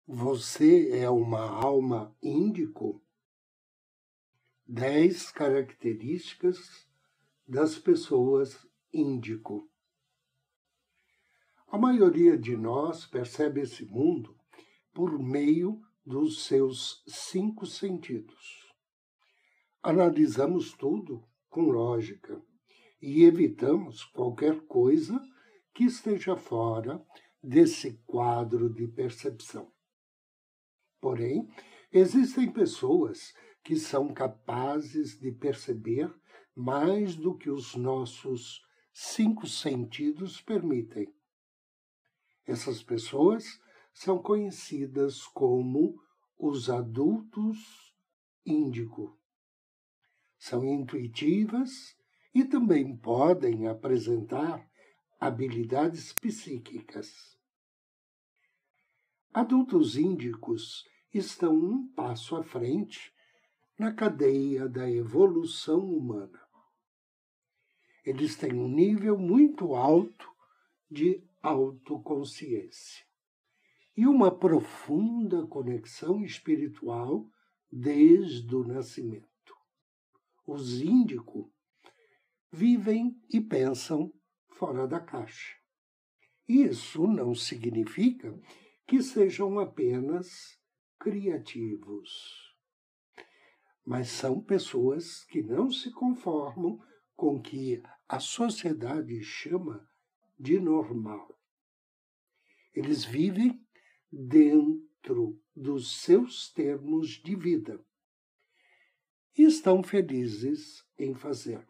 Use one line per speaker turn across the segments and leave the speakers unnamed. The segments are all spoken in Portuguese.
Você é uma alma índico? 10 características das pessoas índico. A maioria de nós percebe esse mundo por meio dos seus 5 sentidos. Analisamos tudo com lógica e evitamos qualquer coisa que esteja fora desse quadro de percepção. Porém, existem pessoas que são capazes de perceber mais do que os nossos 5 sentidos permitem. Essas pessoas são conhecidas como os adultos índico. São intuitivas e também podem apresentar habilidades psíquicas. Adultos índicos estão um passo à frente na cadeia da evolução humana. Eles têm um nível muito alto de autoconsciência e uma profunda conexão espiritual desde o nascimento. Os índicos vivem e pensam fora da caixa. Isso não significa que sejam apenas criativos, mas são pessoas que não se conformam com o que a sociedade chama de normal. Eles vivem dentro dos seus termos de vida e estão felizes em fazê-lo.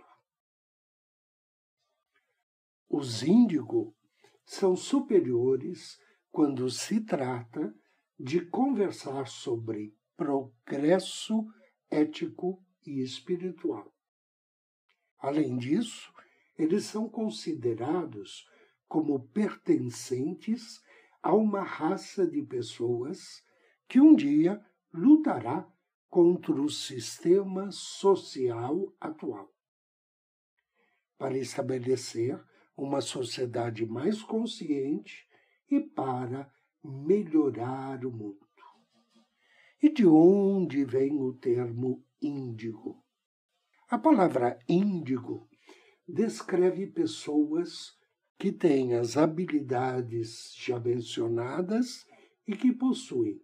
Os índigo são superiores quando se trata de conversar sobre progresso ético e espiritual. Além disso, eles são considerados como pertencentes a uma raça de pessoas que um dia lutará contra o sistema social atual, para estabelecer uma sociedade mais consciente e para melhorar o mundo. E de onde vem o termo índigo? A palavra índigo descreve pessoas que têm as habilidades já mencionadas e que possuem,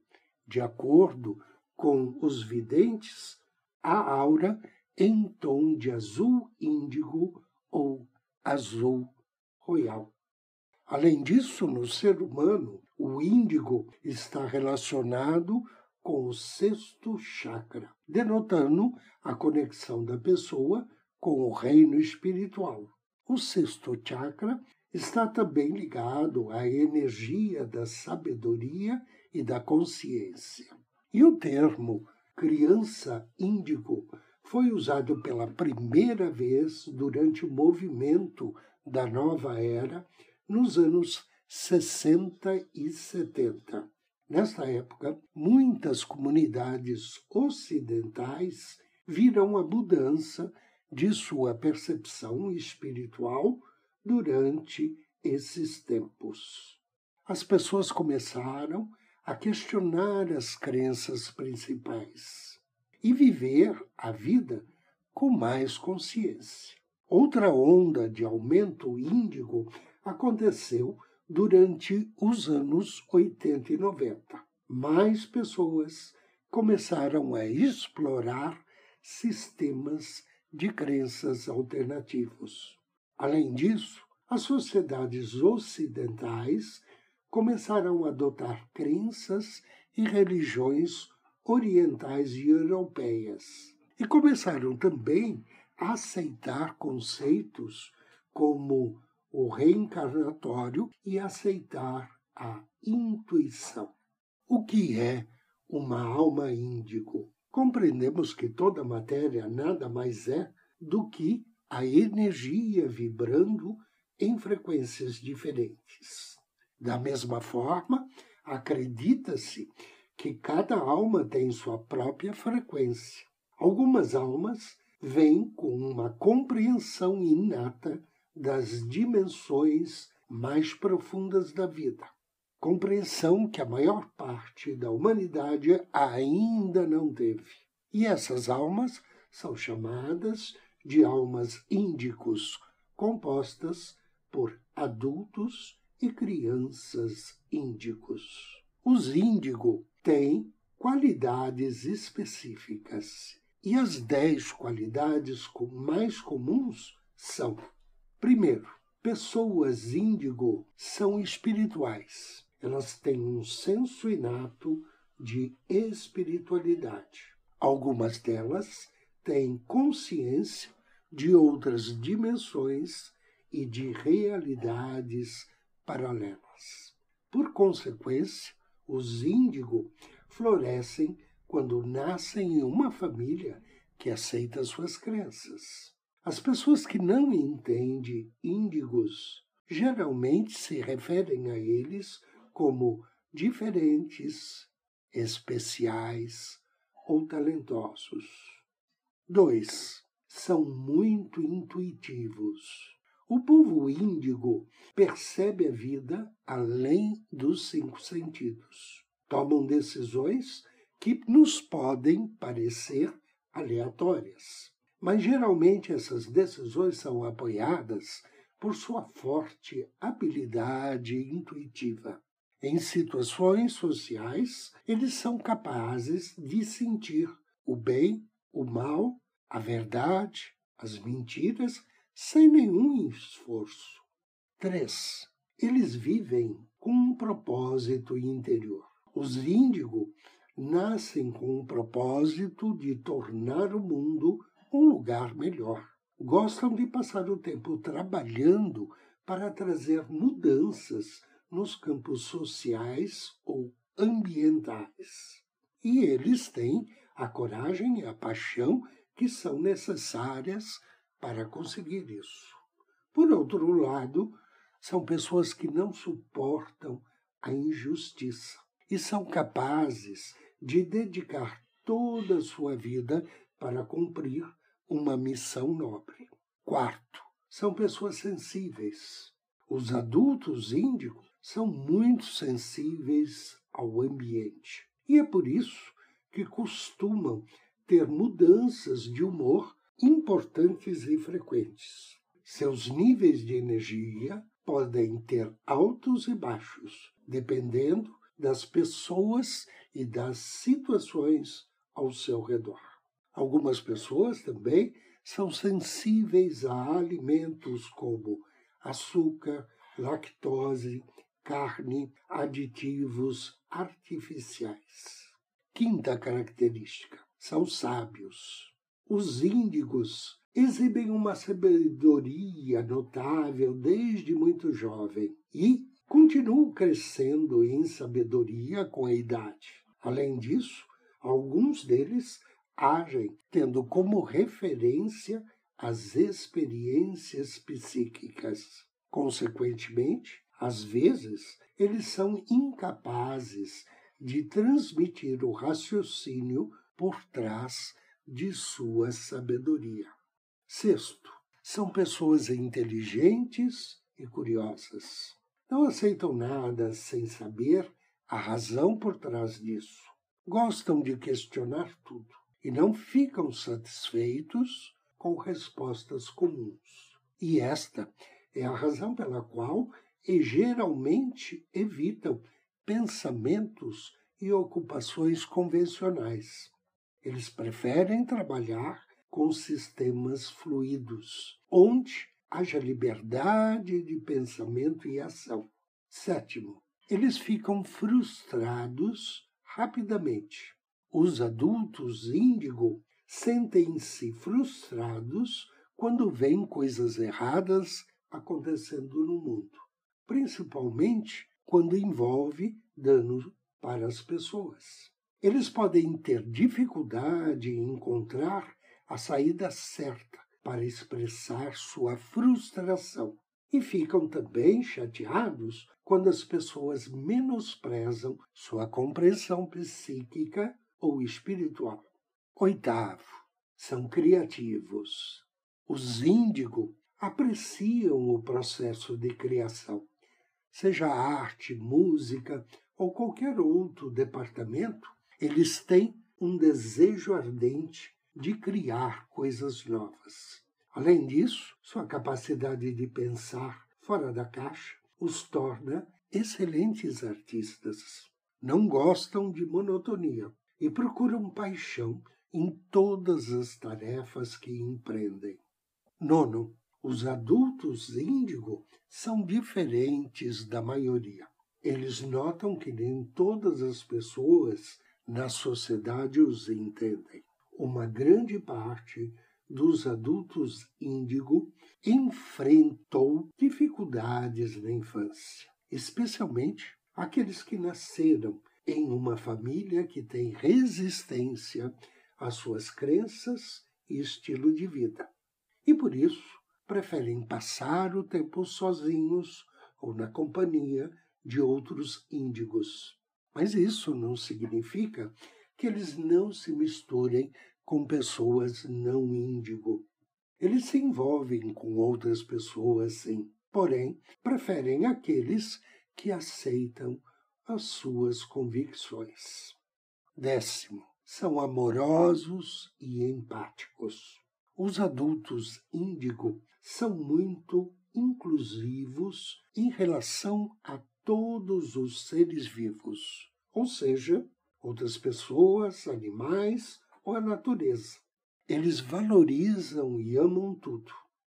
de acordo com os videntes, a aura em tom de azul índigo ou azul royal. Além disso, no ser humano, o índigo está relacionado com o 6º chakra, denotando a conexão da pessoa com o reino espiritual. O 6º chakra está também ligado à energia da sabedoria e da consciência. E o termo criança índigo foi usado pela primeira vez durante o movimento da nova era nos anos 60 e 70. Nesta época, muitas comunidades ocidentais viram a mudança de sua percepção espiritual durante esses tempos. As pessoas começaram a questionar as crenças principais e viver a vida com mais consciência. Outra onda de aumento índigo aconteceu durante os anos 80 e 90. Mais pessoas começaram a explorar sistemas de crenças alternativos. Além disso, as sociedades ocidentais começaram a adotar crenças e religiões orientais e europeias. E começaram também a aceitar conceitos como o reencarnatório e aceitar a intuição. O que é uma alma índigo? Compreendemos que toda matéria nada mais é do que a energia vibrando em frequências diferentes. Da mesma forma, acredita-se que cada alma tem sua própria frequência. Algumas almas vêm com uma compreensão inata das dimensões mais profundas da vida. compreensão que a maior parte da humanidade ainda não teve. E essas almas são chamadas de almas índicos, compostas por adultos e crianças índicos. Os índigo têm qualidades específicas, e as 10 qualidades mais comuns são: primeiro, pessoas índigo são espirituais. Elas têm um senso inato de espiritualidade. Algumas delas têm consciência de outras dimensões e de realidades paralelas. Por consequência, os índigo florescem quando nascem em uma família que aceita suas crenças. As pessoas que não entendem índigos geralmente se referem a eles como diferentes, especiais ou talentosos. 2. São muito intuitivos. O povo índigo percebe a vida além dos 5 sentidos. Tomam decisões que nos podem parecer aleatórias, mas geralmente essas decisões são apoiadas por sua forte habilidade intuitiva. Em situações sociais, eles são capazes de sentir o bem, o mal, a verdade, as mentiras, sem nenhum esforço. 3. Eles vivem com um propósito interior. Os índigo nascem com o propósito de tornar o mundo um lugar melhor. Gostam de passar o tempo trabalhando para trazer mudanças nos campos sociais ou ambientais. E eles têm a coragem e a paixão que são necessárias para conseguir isso. Por outro lado, são pessoas que não suportam a injustiça e são capazes de dedicar toda a sua vida para cumprir uma missão nobre. 4. São pessoas sensíveis. Os adultos índicos são muito sensíveis ao ambiente. E é por isso que costumam ter mudanças de humor importantes e frequentes. Seus níveis de energia podem ter altos e baixos, dependendo das pessoas e das situações ao seu redor. Algumas pessoas também são sensíveis a alimentos como açúcar, lactose, carne, aditivos artificiais. 5ª característica: são sábios. Os índigos exibem uma sabedoria notável desde muito jovem e continuam crescendo em sabedoria com a idade. Além disso, alguns deles agem tendo como referência as experiências psíquicas. Consequentemente, às vezes, eles são incapazes de transmitir o raciocínio por trás de sua sabedoria. 6. São pessoas inteligentes e curiosas. Não aceitam nada sem saber a razão por trás disso. Gostam de questionar tudo e não ficam satisfeitos com respostas comuns. E esta é a razão pela qual geralmente evitam pensamentos e ocupações convencionais. Eles preferem trabalhar com sistemas fluidos, onde haja liberdade de pensamento e ação. 7. Eles ficam frustrados rapidamente. Os adultos índigo sentem-se frustrados quando veem coisas erradas acontecendo no mundo, principalmente quando envolve dano para as pessoas. Eles podem ter dificuldade em encontrar a saída certa para expressar sua frustração e ficam também chateados quando as pessoas menosprezam sua compreensão psíquica ou espiritual. 8. São criativos. Os índigo apreciam o processo de criação. seja arte, música ou qualquer outro departamento, eles têm um desejo ardente de criar coisas novas. Além disso, sua capacidade de pensar fora da caixa os torna excelentes artistas. Não gostam de monotonia e procuram paixão em todas as tarefas que empreendem. 9. Os adultos índigo são diferentes da maioria. Eles notam que nem todas as pessoas na sociedade os entendem. Uma grande parte dos adultos índigo enfrentou dificuldades na infância, especialmente aqueles que nasceram em uma família que tem resistência às suas crenças e estilo de vida. E por isso preferem passar o tempo sozinhos ou na companhia de outros índigos. Mas isso não significa que eles não se misturem com pessoas não índigo. Eles se envolvem com outras pessoas, sim, porém preferem aqueles que aceitam as suas convicções. 10. São amorosos e empáticos. Os adultos índigo são muito inclusivos em relação a todos os seres vivos, ou seja, outras pessoas, animais ou a natureza. Eles valorizam e amam tudo.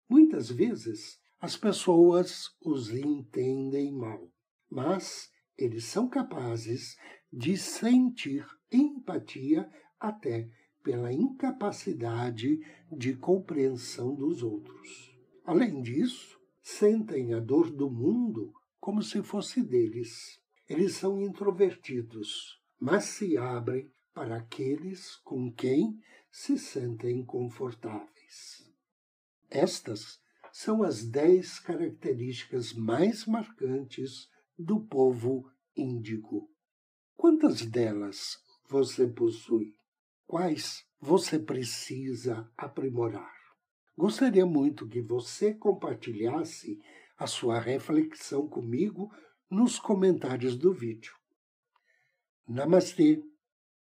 Muitas vezes, as pessoas os entendem mal, mas eles são capazes de sentir empatia até pela incapacidade de compreensão dos outros. Além disso, sentem a dor do mundo como se fosse deles. Eles são introvertidos, mas se abrem para aqueles com quem se sentem confortáveis. Estas são as 10 características mais marcantes do povo índigo. Quantas delas você possui? Quais você precisa aprimorar? Gostaria muito que você compartilhasse a sua reflexão comigo nos comentários do vídeo. Namastê!